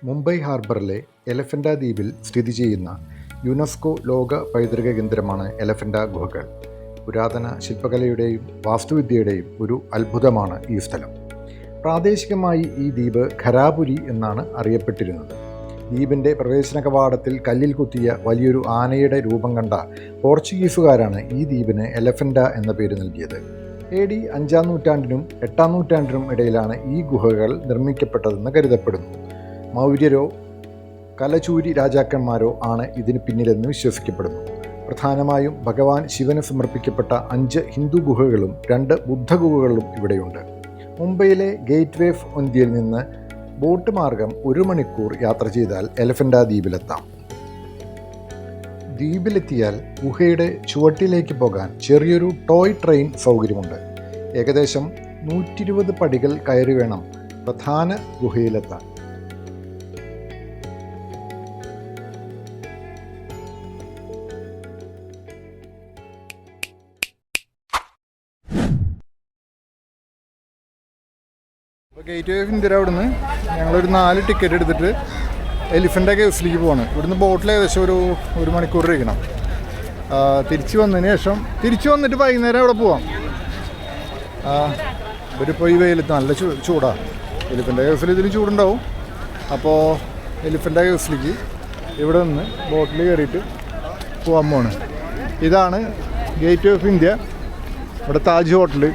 മുംബൈ ഹാർബറിലെ എലഫൻ്റ ദ്വീപിൽ സ്ഥിതി ചെയ്യുന്ന യുനെസ്കോ ലോക പൈതൃക കേന്ദ്രമാണ് എലഫൻ്റ ഗുഹകൾ. പുരാതന ശില്പകലയുടെയും വാസ്തുവിദ്യയുടെയും ഒരു അത്ഭുതമാണ് ഈ സ്ഥലം. പ്രാദേശികമായി ഈ ദ്വീപ് ഖരാപുരി എന്നാണ് അറിയപ്പെട്ടിരുന്നത്. ദ്വീപിൻ്റെ പ്രവേശന കവാടത്തിൽ കല്ലിൽ കുത്തിയ വലിയൊരു ആനയുടെ രൂപം കണ്ട പോർച്ചുഗീസുകാരാണ് ഈ ദ്വീപിന് എലഫൻ്റ എന്ന പേര് നൽകിയത്. AD 5-ാം നൂറ്റാണ്ടിനും 8-ാം നൂറ്റാണ്ടിനും ഇടയിലാണ് ഈ ഗുഹകൾ നിർമ്മിക്കപ്പെട്ടതെന്ന് കരുതപ്പെടുന്നു. മൗര്യരോ കലചൂരി രാജാക്കന്മാരോ ആണ് ഇതിന് പിന്നിലെന്ന് വിശ്വസിക്കപ്പെടുന്നു. പ്രധാനമായും ഭഗവാൻ ശിവന് സമർപ്പിക്കപ്പെട്ട 5 ഹിന്ദു ഗുഹകളും 2 ബുദ്ധ ഗുഹകളും ഇവിടെയുണ്ട്. മുംബൈയിലെ ഗേറ്റ് വേ ഓഫ് ഇന്ത്യയിൽ നിന്ന് ബോട്ട് മാർഗം 1 മണിക്കൂർ യാത്ര ചെയ്താൽ എലഫൻ്റ ദ്വീപിലെത്താം. ദ്വീപിലെത്തിയാൽ ഗുഹയുടെ ചുവട്ടിലേക്ക് പോകാൻ ചെറിയൊരു ടോയ് ട്രെയിൻ സൗകര്യമുണ്ട്. ഏകദേശം 120 പടികൾ കയറി വേണം പ്രധാന ഗുഹയിലെത്താൻ. ഗേറ്റ് വേ ഓഫ് ഇന്ത്യയുടെ അവിടുന്ന് ഞങ്ങളൊരു 4 ടിക്കറ്റ് എടുത്തിട്ട് എലിഫൻ്റ കേവ്സിലേക്ക് പോവാണ്. ഇവിടുന്ന് ബോട്ടിൽ ഏകദേശം ഒരു മണിക്കൂർ ഇരിക്കണം. തിരിച്ചു വന്നിട്ട് വൈകുന്നേരം അവിടെ പോവാം. ഇപ്പോൾ ഈ വെയിലത്ത് നല്ല ചൂടാണ്. എലിഫൻ്റ കേവ്സിൽ ഇതിന് ചൂടുണ്ടാവും. അപ്പോൾ എലിഫൻ്റ കേവ്സിലേക്ക് ഇവിടെ നിന്ന് ബോട്ടിൽ കയറിയിട്ട് പോകാൻ പോവാണ്. ഇതാണ് ഗേറ്റ് വേ ഓഫ് ഇന്ത്യ. ഇവിടെ താജ് ഹോട്ടൽ.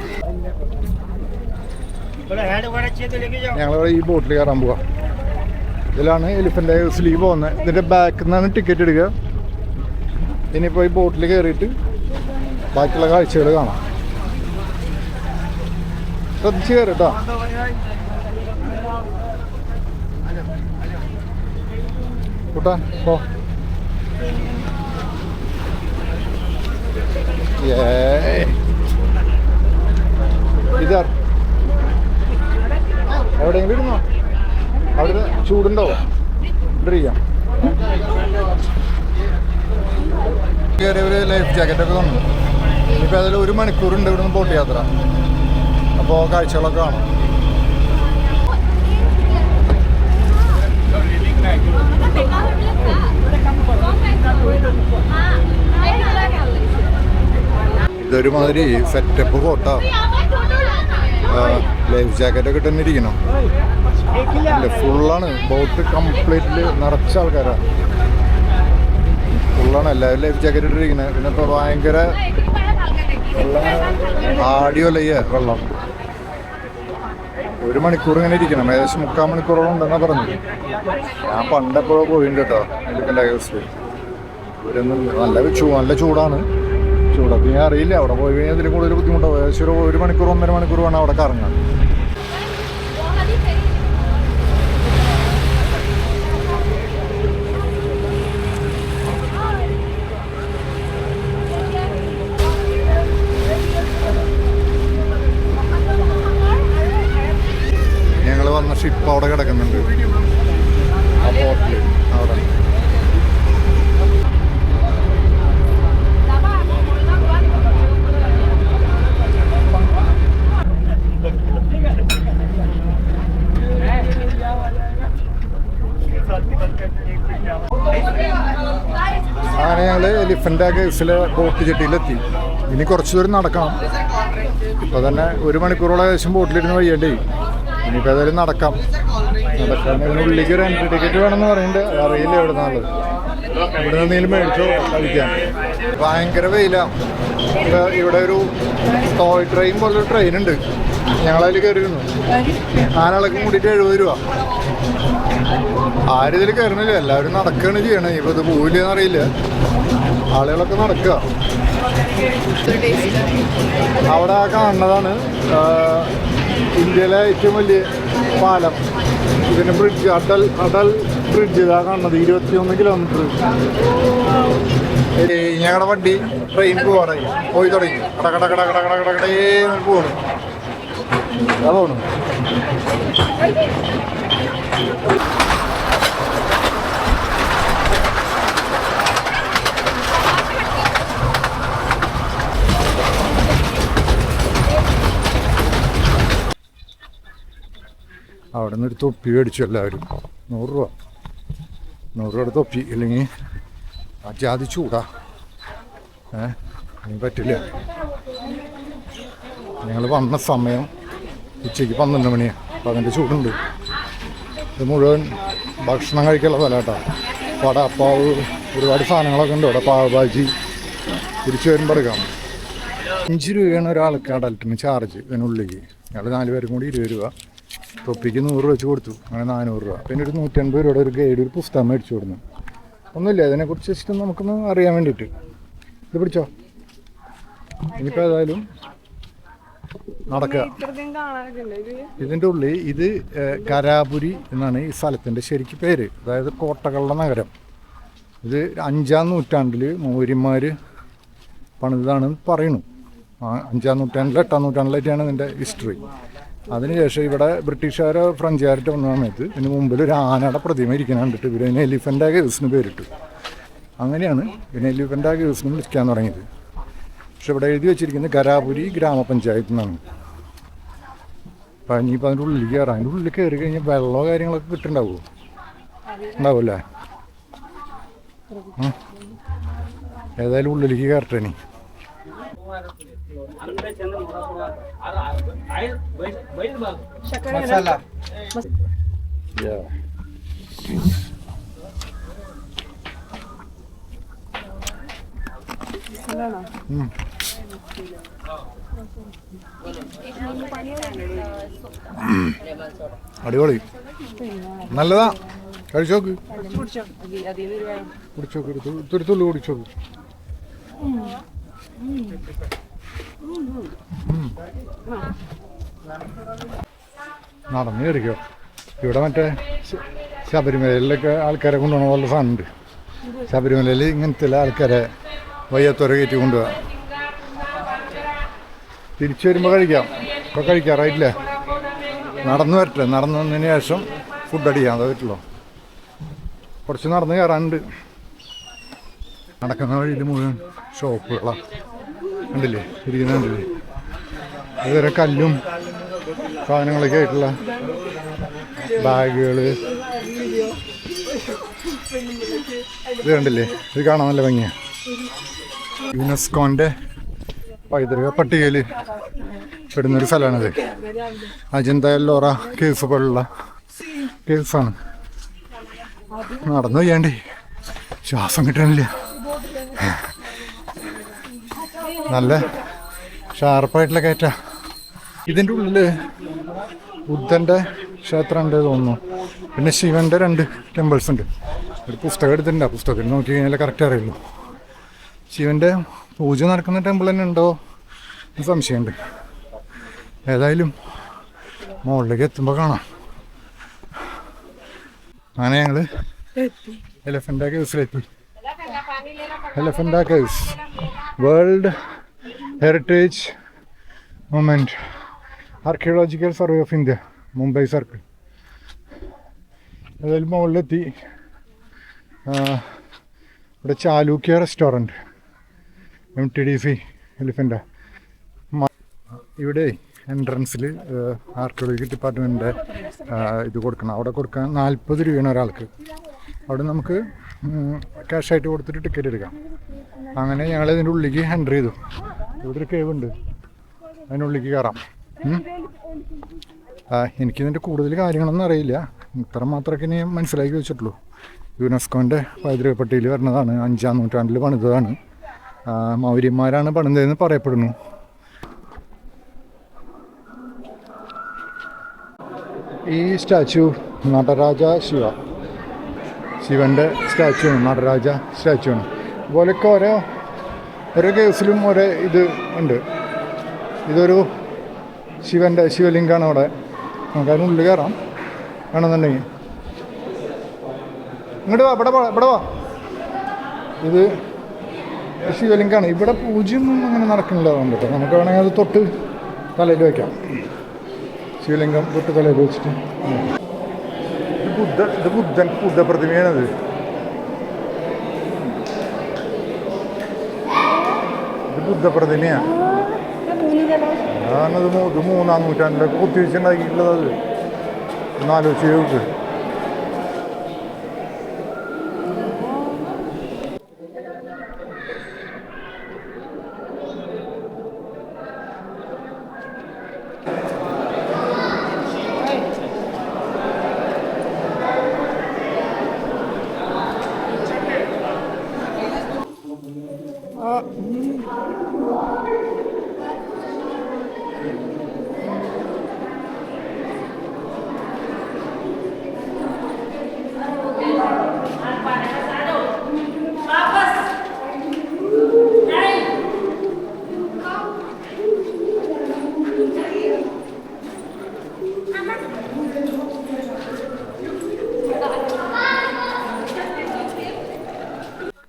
ഞങ്ങളിവിടെ ഈ ബോട്ടിൽ കയറാൻ പോവാം. ഇതിലാണ് എലിഫൻ്റ കേവ്സിലേക്ക് പോകുന്നത്. ഇതിൻ്റെ ബാക്കിൽ നിന്നാണ് ടിക്കറ്റ് എടുക്കുക. ഇനിയിപ്പോൾ ഈ ബോട്ടിൽ കയറിയിട്ട് ബാക്കിയുള്ള കാഴ്ചകൾ കാണാം. ശ്രദ്ധിച്ച് കയറിട്ടോ. കൂട്ടാ പോ. ഇതാ എവിടെയെങ്കിലും ഇരുന്നോ. അവിടെ ചൂടുണ്ടോ? ഇവിടെ ഇരിക്കാം. കയറിയവർ ലൈഫ് ജാക്കറ്റൊക്കെ തന്നു. ഇനിയിപ്പോൾ അതിൽ 1 മണിക്കൂറുണ്ട് ഇവിടുന്ന് ബോട്ട് യാത്ര. അപ്പോൾ കാഴ്ചകളൊക്കെ കാണാം. ഇതൊരുമാതിരി സെറ്റപ്പ് ഫോട്ടോ. ലൈഫ് ജാക്കറ്റൊക്കെ ഇട്ടെന്നിരിക്കണം. ഫുള്ളാണ് ബോട്ട്. കംപ്ലീറ്റ്ലി നിറച്ച ആൾക്കാരാണ്. ഫുള്ളാണ് എല്ലാവരും ലൈഫ് ജാക്കറ്റ് ഇട്ടിരിക്കുന്നത്. പിന്നെ ഇപ്പോൾ ഭയങ്കര ആടിയോലയ്യ വെള്ളം. 1 മണിക്കൂർ ഇങ്ങനെ ഇരിക്കണം. ഏകദേശം 3/4 മണിക്കൂറോളം ഉണ്ടെന്നാണ് പറഞ്ഞത്. ഞാൻ പണ്ടെപ്പോഴോ പോയിട്ടുണ്ട് കേട്ടോ എലിഫൻ്റ കേവ്സിൽ. നല്ല ചൂടാണ്. ചൂടൊക്കെ ഞാൻ അറിയില്ല. അവിടെ പോയി കഴിഞ്ഞാൽ ഇതിലും കൂടുതൽ ബുദ്ധിമുട്ടാവും. ഏകദേശം 1 മണിക്കൂർ 1.5 മണിക്കൂർ വേണം അവിടെ കറങ്ങാൻ. ഞങ്ങൾ വന്ന ഷിപ്പ് അവിടെ കിടക്കുന്നുണ്ട്. ആ പോർട്ടിൽ അവിടെ. അങ്ങനെ ഞങ്ങൾ എലിഫൻ്റ കേവ്സിലെ ബോട്ട് ജെട്ടിയിലെത്തി. ഇനി കുറച്ച് ദൂരം നടക്കണം. ഇപ്പോൾ തന്നെ 1 മണിക്കൂറോളം ഏകദേശം ബോട്ടിലിരുന്ന് വയ്യണ്ടേ. ഇനിയിപ്പോൾ ഏതായാലും നടക്കാം. ഇതിനുള്ളിലേക്ക് ഒരു എൻട്രി ടിക്കറ്റ് വേണമെന്ന് പറയുന്നുണ്ട്. അറിയില്ല എവിടെ നിന്നുള്ളത്. ഇവിടെ നിന്നെങ്കിലും മേടിച്ചോ കഴിക്കാൻ. ഭയങ്കര വെയിലാണ്. ഇവിടെ ഒരു ടോയ് ട്രെയിൻ പോലൊരു ട്രെയിൻ ഉണ്ട്. ഞങ്ങളതിൽ കയറിയിരുന്നു. 4 ആൾക്ക് കൂടിയിട്ട് 70 രൂപ. ആരും ഇതിൽ കയറണില്ല. എല്ലാവരും നടക്കുകയാണ് ചെയ്യണേ. ഇപ്പോൾ ഇത് പോവില്ലെന്ന് അറിയില്ല. ആളുകളൊക്കെ നടക്കുക. അവിടെ കാണുന്നതാണ് ഇന്ത്യയിലെ ഏറ്റവും വലിയ പാലം. ഇതിന് ബ്രിഡ്ജ് അടൽ ബ്രിഡ്ജ്. ഇതാ കാണുന്നത് 21 കിലോമീറ്റർ. ഞങ്ങളുടെ വണ്ടി ട്രെയിൻ പോവാണ്. പോയി തുടങ്ങി. കടകടേ പോകണം. അതാ പോകണം. അവിടെ നിന്നൊരു തൊപ്പി മേടിച്ചു എല്ലാവരും. 100 രൂപയുടെ തൊപ്പി. ഇല്ലെങ്കിൽ ജാതി ചൂടാ, ഇനി പറ്റില്ല. ഞങ്ങൾ വന്ന സമയം ഉച്ചയ്ക്ക് 12 മണിയാണ്. അപ്പോൾ അതിൻ്റെ ചൂടുണ്ട്. ഇത് മുഴുവൻ ഭക്ഷണം കഴിക്കാനുള്ള സ്ഥലം കേട്ടോ. വടപ്പാവ് ഒരുപാട് സാധനങ്ങളൊക്കെ ഉണ്ട് ഇവിടെ. പാവ് ഭാജി തിരിച്ചു വരുമ്പോൾ എടുക്കാം. 5 രൂപയാണ് ഒരാൾക്ക് അഡൽട്ടിന് ചാർജ് ഇതിനുള്ളിലേക്ക്. ഞങ്ങൾ 4 പേരും കൂടി 20 രൂപ. തൊപ്പിക്ക് 100 രൂപ വെച്ച് കൊടുത്തു. അങ്ങനെ 400 രൂപ. പിന്നെ ഒരു 150 രൂപയുടെ ഒരു ഗൈഡ് ഒരു പുസ്തകം മേടിച്ചു കൊടുന്നു. ഒന്നുമില്ല, ഇതിനെക്കുറിച്ച് ജസ്റ്റ് നമുക്കൊന്ന് അറിയാൻ വേണ്ടിയിട്ട്. ഇത് പിടിച്ചോ. ഇനിയിപ്പോൾ ഏതായാലും നടക്കുക. ഇതിൻ്റെ ഉള്ളിൽ ഇത് കരാപുരി എന്നാണ് ഈ സ്ഥലത്തിൻ്റെ ശരിക്കും പേര്. അതായത് കോട്ടകളുടെ നഗരം. ഇത് 5-ാം നൂറ്റാണ്ടിൽ മൗര്യന്മാർ പണിതാണെന്ന് പറയുന്നു. 5-ാം നൂറ്റാണ്ടിൽ 8-ാം നൂറ്റാണ്ടിലായിട്ടാണ് ഇതിൻ്റെ ഹിസ്റ്ററി. അതിനുശേഷം ഇവിടെ ബ്രിട്ടീഷുകാരോ ഫ്രഞ്ചുകാരുടെ വന്ന സമയത്ത് ഇതിന് മുമ്പിൽ ഒരു ആനയുടെ പ്രതിമ ഇരിക്കുന്ന കണ്ടിട്ട് ഇവർ ഇതിന് എലിഫൻ്റ് കേവ്സിന് പേരിട്ടു. അങ്ങനെയാണ് ഇതിന് എലിഫൻ്റ് കേവ്സിന് വിളിക്കാൻ തുടങ്ങിയത്. പക്ഷെ ഇവിടെ എഴുതി വെച്ചിരിക്കുന്നത് കരാപുരി ഗ്രാമപഞ്ചായത്ത് എന്നാണ്. അപ്പം ഇനിയിപ്പോൾ അതിൻ്റെ ഉള്ളിൽ കയറാം. അതിൻ്റെ ഉള്ളിൽ കയറി കഴിഞ്ഞാൽ വെള്ളമോ കാര്യങ്ങളൊക്കെ കിട്ടുന്നുണ്ടാവുമോ? ഉണ്ടാവുമല്ലേ? ഏതായാലും ഉള്ളിലേക്ക് കയറട്ടെ. ഇനി അടിപൊളി, നല്ലതാ. കഴിച്ചോക്ക്, കുടിച്ചോക്ക്, തുരുത്തുള്ളു കുടിച്ചോക്ക്. നടന്നു കയറിക്കോ. ഇവിടെ മറ്റേ ശബരിമലയിലൊക്കെ ആൾക്കാരെ കൊണ്ടുപോകണ പോലെ സാധനമുണ്ട്. ശബരിമലയിൽ ഇങ്ങനത്തെ ആൾക്കാരെ വയ്യാത്തോരെ കയറ്റി കൊണ്ടുപോകാം. തിരിച്ചു വരുമ്പോൾ കഴിക്കാം. ഇപ്പോൾ കഴിക്കാറായിട്ടില്ലേ? നടന്നു വരട്ടെ. നടന്നു വന്നതിന് ശേഷം ഫുഡ് അടിക്കാം. അതേ പറ്റുള്ളൂ. കുറച്ച് നടന്ന് കയറാനുണ്ട്. നടക്കുന്ന വഴിയിൽ മുഴുവൻ ഷോപ്പുകളാണ്. കണ്ടില്ലേ ഇരിക്കുന്ന? കണ്ടില്ലേ? അതുവരെ കല്ലും സാധനങ്ങളൊക്കെ ആയിട്ടുള്ള ബാഗുകൾ. ഇത് കണ്ടില്ലേ? ഇത് കാണാൻ നല്ല ഭംഗിയാണ്. യുനെസ്കോൻ്റെ പൈതൃക പട്ടികയിൽ പെടുന്നൊരു സ്ഥലമാണിത്. അജന്ത എല്ലോറ കേസ് പോലുള്ള കേസാണ്. നടന്നു ചെയ്യാണ്ടി ശ്വാസം കിട്ടണില്ല. നല്ല ഷാർപ്പായിട്ടുള്ള കയറ്റ. ഇതിൻ്റെ ഉള്ളിൽ ബുദ്ധൻ്റെ ക്ഷേത്രം ഉണ്ട് തോന്നുന്നു. പിന്നെ ശിവൻ്റെ 2 ടെമ്പിൾസ് ഉണ്ട്. ഒരു പുസ്തകം എടുത്തിട്ടുണ്ട്. ആ പുസ്തകത്തിൽ നോക്കി കഴിഞ്ഞാൽ കറക്റ്റ് അറിയുള്ളൂ. ശിവൻ്റെ പൂജ നടക്കുന്ന ടെമ്പിൾ തന്നെ ഉണ്ടോ എന്ന് സംശയമുണ്ട്. ഏതായാലും മുകളിലേക്ക് എത്തുമ്പോൾ കാണാം. അങ്ങനെ ഞങ്ങൾ എലഫൻ്റ കേവ്സിലെത്തി. Elephant caves world heritage moment, archaeological survey of India, Mumbai circle. ഏതായാലും മുകളിലെത്തി. ഇവിടെ ചാലൂക്യ റെസ്റ്റോറൻറ്റ്, MTDC എലിഫൻ്റ. ഇവിടെ എൻട്രൻസിൽ ആർക്കിയോളജി ഡിപ്പാർട്ട്മെൻറ്റിൻ്റെ ഇത് കൊടുക്കണം. അവിടെ കൊടുക്കാൻ 40 രൂപയാണ് ഒരാൾക്ക്. അവിടെ നമുക്ക് ക്യാഷായിട്ട് കൊടുത്തിട്ട് ടിക്കറ്റ് എടുക്കാം. അങ്ങനെ ഞങ്ങൾ ഇതിൻ്റെ ഉള്ളിലേക്ക് എൻ്റർ ചെയ്തു. ഇവിടെ ഒരു കേവ് ഉണ്ട്, അതിനുള്ളിലേക്ക് കയറാം. എനിക്കിതിൻ്റെ കൂടുതൽ കാര്യങ്ങളൊന്നും അറിയില്ല. ഇത്ര മാത്രമൊക്കെ ഞാൻ മനസ്സിലാക്കി വെച്ചിട്ടുള്ളൂ. യുനെസ്കോൻ്റെ പൈതൃക പട്ടികയിൽ വരുന്നതാണ്. 5-ാം നൂറ്റാണ്ടിൽ പണിതതാണ്. മൗര്യന്മാരാണ് പണിതതെന്ന് പറയപ്പെടുന്നു. ഈ സ്റ്റാച്ചു നടരാജ ശിവൻ്റെ സ്റ്റാച്ചു ആണ്. നടരാജ സ്റ്റാച്ചു ആണ്. അതുപോലെയൊക്കെ ഓരോ കേസിലും ഓരോ ഇത് ഉണ്ട്. ഇതൊരു ശിവലിംഗമാണ്. അവിടെ നമുക്ക് അതിനുള്ളിൽ കയറാം വേണമെന്നുണ്ടെങ്കിൽ. ഇങ്ങോട്ട് വാ, ഇവിടെ വാ. ഇത് ശിവലിംഗമാണ്. ഇവിടെ പൂജയൊന്നും അങ്ങനെ നടക്കുന്നില്ല. അതുകൊണ്ട് കേട്ടോ നമുക്ക് വേണമെങ്കിൽ അത് തൊട്ട് തലയിൽ വയ്ക്കാം. ശിവലിംഗം തൊട്ട് തലയിൽ വെച്ചിട്ട്. ഇത് ബുദ്ധ പ്രതിമയാണത്. ഇത് ബുദ്ധ പ്രതിമയാണ്. അതാണത്. ഇത് 3-ാം നൂറ്റാണ്ടിലൊക്കെ കുത്തിവെച്ചുണ്ടാക്കിയിട്ടുള്ളത്. അത് ഒന്നാലോചിച്ച് നോക്ക്.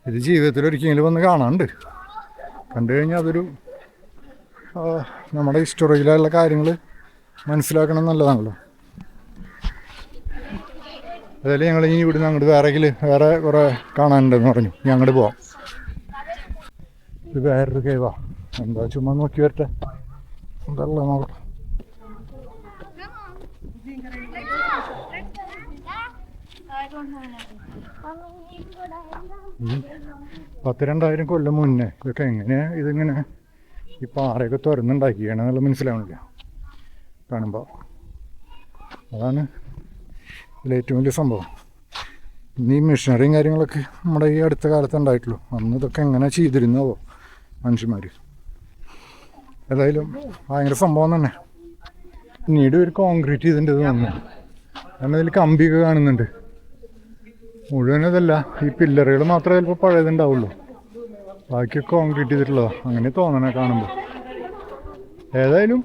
ഇത് ജീവിതത്തിൽ ഒരിക്കലും വന്ന് കാണാണ്ട് കണ്ടു കഴിഞ്ഞാൽ അതൊരു നമ്മുടെ ഹിസ്റ്റോറിയിലുള്ള കാര്യങ്ങൾ മനസ്സിലാക്കണം നല്ലതാണല്ലോ. അതായത് ഞങ്ങൾ ഇനി ഇവിടുന്ന് അങ്ങോട്ട് വേറെ കുറേ കാണാനുണ്ടെന്ന് പറഞ്ഞു. ഞാൻ അങ്ങോട്ട് പോവാം. ഇത് വേറൊരു കേവാ. എന്താ ചുമ്മാ നോക്കി വരട്ടെ. എന്തല്ല നോക്കാം. 10,000-2000 കൊല്ലം മുന്നേ ഇതൊക്കെ ഇതിങ്ങനെ ഈ പാറയൊക്കെ തുറന്നുണ്ടാക്കിയാണെന്നുള്ള മനസ്സിലാവണില്ല കാണുമ്പോൾ. അതാണ് ഇതിലേറ്റവും വലിയ സംഭവം. ഇന്ന് ഈ മെഷീനറിയും കാര്യങ്ങളൊക്കെ നമ്മുടെ ഈ അടുത്ത കാലത്ത് ഉണ്ടായിട്ടുള്ളൂ. അന്ന് ഇതൊക്കെ എങ്ങനെ ചെയ്തിരുന്നോ മനുഷ്യന്മാർ. ഏതായാലും ഭയങ്കര സംഭവം തന്നെ. പിന്നീട് ഒരു കോൺക്രീറ്റ് ചെയ്തിട്ടുണ്ട് തോന്നുന്നു. കാരണം ഇതിൽ കമ്പിയൊക്കെ കാണുന്നുണ്ട്. മുഴുവനതല്ല, ഈ പില്ലറുകൾ മാത്രമേ ചിലപ്പോൾ പഴയതുണ്ടാവുള്ളൂ. ബാക്കിയൊക്കെ കോൺക്രീറ്റ് ചെയ്തിട്ടുള്ളതാ, അങ്ങനെ തോന്നണേ കാണുമ്പോൾ. ഏതായാലും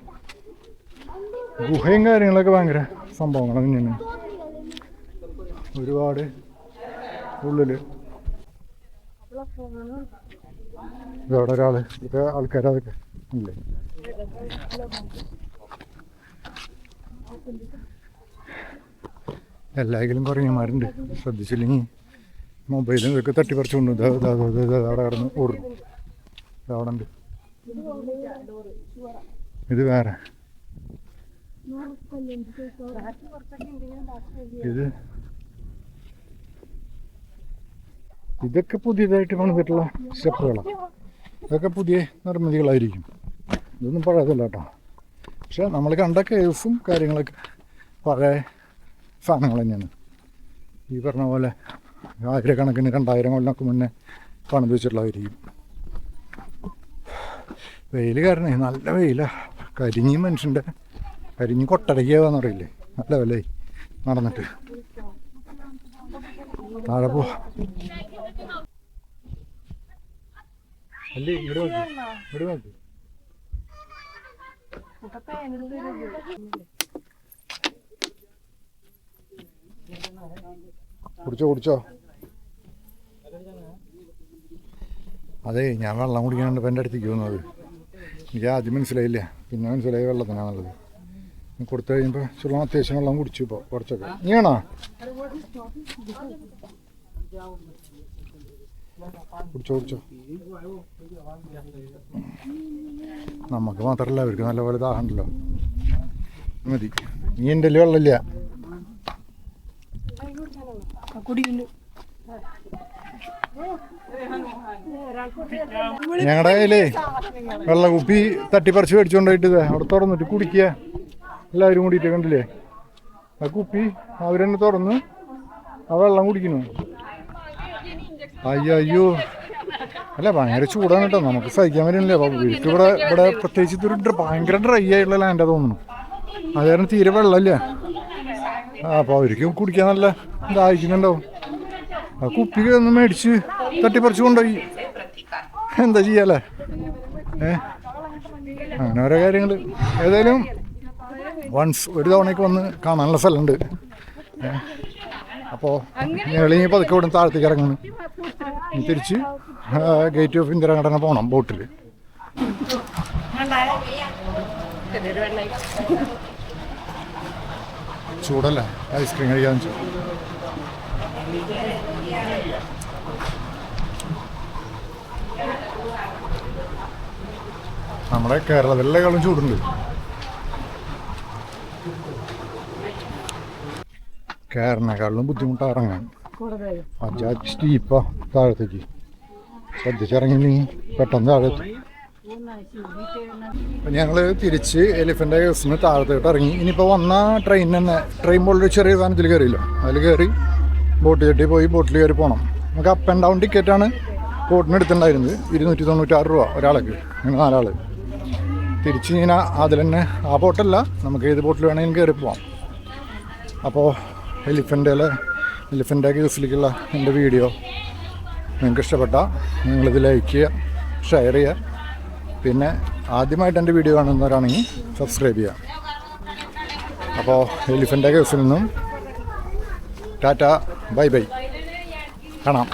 ഗുഹയും കാര്യങ്ങളൊക്കെ ഭയങ്കര സംഭവങ്ങൾ തന്നെയാണ്. ഒരുപാട് ഉള്ളിൽ ഇതവിടെ ഇതൊക്കെ ആൾക്കാരതൊക്കെ ഇല്ലേ. എല്ലായെങ്കിലും കുറഞ്ഞമാരുണ്ട്. ശ്രദ്ധിച്ചില്ലെങ്കിൽ മൊബൈലും ഇതൊക്കെ തട്ടിപ്പറിച്ചുകൊണ്ട് അവിടെ കിടന്ന് ഓടും. അവിടെ ഉണ്ട്. ഇത് വേറെ. ഇതൊക്കെ പുതിയതായിട്ട് പണിതിട്ടുള്ള സ്റ്റെപ്പുകളാണ്. ഇതൊക്കെ പുതിയ നിർമ്മിതികളായിരിക്കും. ഇതൊന്നും പഴയതല്ല കേട്ടോ. പക്ഷെ നമ്മൾ കണ്ട കേസും കാര്യങ്ങളൊക്കെ പഴയ സാധനങ്ങൾ തന്നെയാണ്. ഈ പറഞ്ഞ പോലെ 1000-കണക്കിന് 2000 കൊല്ലമൊക്കെ മുന്നേ പണിത് വെച്ചിട്ടുള്ളതായിരിക്കും. വെയിൽ കാരണേ നല്ല വെയിലാണ്. കരിഞ്ഞി മനുഷ്യൻ്റെ കരിഞ്ഞി കൊട്ടടയ്ക്കാന്ന് പറയില്ലേ, നല്ല വില നടന്നിട്ട്. താഴെ പോ. അല്ലേ ഇവിടെ നോക്കി. കുടിച്ചോ. അതെ, ഞാൻ വെള്ളം കുടിക്കാനുണ്ട്. ഇപ്പം എൻ്റെ അടുത്തേക്ക് വന്നത് എനിക്ക് ആദ്യം മനസ്സിലായില്ല, പിന്നെ മനസ്സിലായി വെള്ളത്തിനാണുള്ളത്. കൊടുത്തു കഴിയുമ്പോൾ ചുള്ള അത്യാവശ്യം വെള്ളം കുടിച്ചു. ഇപ്പോൾ കുറച്ചൊക്കെ. നീയാണോ കുടിച്ചോ. നമുക്ക് മാത്രമല്ല, അവർക്ക് നല്ലപോലെ ദാഹമുണ്ടല്ലോ. മതി. നീ എൻ്റെ വെള്ളമില്ല. ഞങ്ങളുടെ കയ്യിലേ വെള്ളക്കുപ്പി തട്ടിപ്പറിച്ച് മേടിച്ചുകൊണ്ടായിട്ട് അവിടെ തുറന്നിട്ട് കുടിക്കുക. എല്ലാവരും കൂടിയിട്ട് കണ്ടില്ലേ ആ കുപ്പി അവരെന്നെ തുറന്ന് ആ വെള്ളം കുടിക്കുന്നു. അയ്യോ അല്ല, ഭയങ്കര ചൂടാണ് കേട്ടോ. നമുക്ക് സഹിക്കാൻ പറ്റുന്നില്ല. വീട്ടിൽ ഇവിടെ പ്രത്യേകിച്ച് ഇതൊരു ഭയങ്കര ഡ്രൈ ആയിട്ടുള്ള ലാൻഡാ തോന്നുന്നു. അത് കാരണം തീരെ വെള്ളമില്ല. അപ്പോൾ അവർക്ക് കുടിക്കാൻ നല്ല ദാഹിക്കുന്നുണ്ടാവും. ആ കുപ്പി ഒന്ന് മേടിച്ച് തട്ടിപ്പറിച്ച് കൊണ്ടുപോയി. എന്താ ചെയ്യാല്ലേ? അങ്ങനെ ഓരോ കാര്യങ്ങൾ. ഏതായാലും ഒരു തവണയ്ക്ക് വന്ന് കാണാനുള്ള സ്ഥലമുണ്ട്. അപ്പോൾ ഞങ്ങൾ ഇനി പതുക്കെ ഇവിടെ താഴത്തേക്ക് ഇറങ്ങുന്നു. തിരിച്ച് ഗേറ്റ് ഓഫ് ഇന്ത്യ കടന പോകണം ബോട്ടിൽ. ചൂടല്ലേ, ഐസ്ക്രീം കഴിക്കാന്ന് വെച്ചാൽ. നമ്മുടെ കേരളത്തിലെക്കാളും ചൂടുണ്ട്. കേരളത്തിനേക്കാളും ബുദ്ധിമുട്ടാണ് ഇറങ്ങാൻ. സ്റ്റീപ്പാ താഴത്തേക്ക്. ശ്രദ്ധിച്ചിറങ്ങില്ലെങ്കിൽ പെട്ടെന്ന് താഴെത്തും. അപ്പം ഞങ്ങൾ തിരിച്ച് എലിഫൻ്റ് കേവ്സിന് താഴത്തോട്ട് ഇറങ്ങി. ഇനിയിപ്പോൾ വന്ന ട്രെയിൻ പോലൊരു ചെറിയ സാധനത്തിൽ കയറിയില്ലോ, അതിൽ കയറി ബോട്ട് ചട്ടി പോയി ബോട്ടിൽ കയറി പോകണം. നമുക്ക് അപ്പ് ആൻഡ് ഡൗൺ ടിക്കറ്റാണ് ബോട്ടിന് എടുത്തിട്ടുണ്ടായിരുന്നത്. 296 രൂപ ഒരാൾക്ക്, അങ്ങനെ 4 ആൾ. തിരിച്ച് ഇങ്ങനെ അതിൽ തന്നെ ആ ബോട്ടല്ല, നമുക്ക് ഏത് ബോട്ടിൽ വേണമെങ്കിലും കയറി പോവാം. അപ്പോൾ എലിഫൻ്റ് കേവ്സിലേക്കുള്ള എൻ്റെ വീഡിയോ നിങ്ങൾക്ക് ഇഷ്ടപ്പെട്ടാൽ നിങ്ങളിത് ലൈക്ക് ചെയ്യുക, ഷെയർ ചെയ്യുക. പിന്നെ ആദ്യമായിട്ട് എൻ്റെ വീഡിയോ കാണുന്നവരാണെങ്കിൽ സബ്സ്ക്രൈബ് ചെയ്യുക. അപ്പോൾ എലിഫൻ്റ് കേവ്സിൽ നിന്നും ടാറ്റ, ബൈ കാണാം.